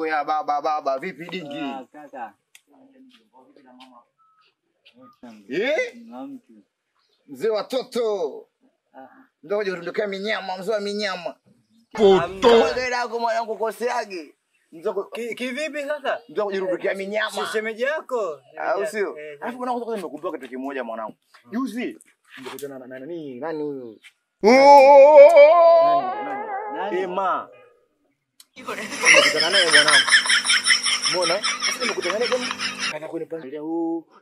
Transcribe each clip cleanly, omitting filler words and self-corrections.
ya baba vipi dingi? Kaka. Mzee watoto. Ndio kujirundukea minyama, mzee wa minyama. Poto. Ndio yako mwanangu koseage. Kivipi sasa? Ndio kujirundukea minyama. Shemeji yako. Au sio? Alafu mwanangu kwanza nimekumbuka kitu kimoja mwanangu. Juzi nimekutana na nani huyu? Nani? Ema. Nimekutana naye mwanangu. Umeona? Sasa nimekutana naye kana kunipangilia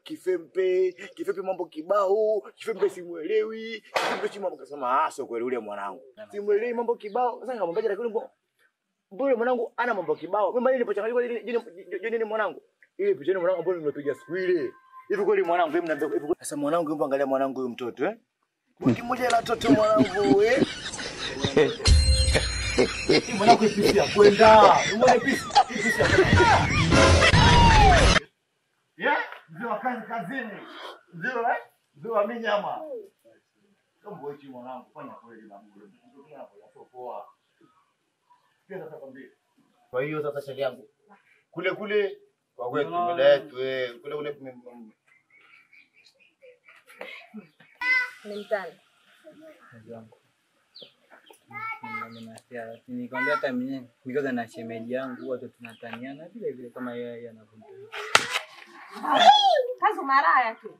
kifempe mambo kibao, kifempe simuelewi, kifempe chima akasema sio kweli ule mwanangu. Simuelewi mambo kibao. Sasa nikamwambia lakini mbona mwanangu ana mambo kibao. Mimi nilipochanganyika jini mwanangu. Ile picha mwanangu ambayo nimepiga siku ile. Hivi kweli mwanangu mimi naambia hivi. Sasa mwanangu hebu angalia mwanangu huyo mtoto Wiki moja la mtoto mwanangu Mwanangu ipisi ya kwenda. Umeona ipisi ya kwenda. Ndio kazini. Ndio wa minyama. Tombo hichi mwanangu fanya kweli na Mungu. Ndio hapo poa. Pia sasa kwambie. Kwa hiyo sasa shali yangu. Kule kwa kwetu dada yetu kule ni mtani. Yangu. Nikwambia hata mimi nikoza na shemeji yangu wote tunataniana vile kama yeye anavyotaka. Kazi maraya tu.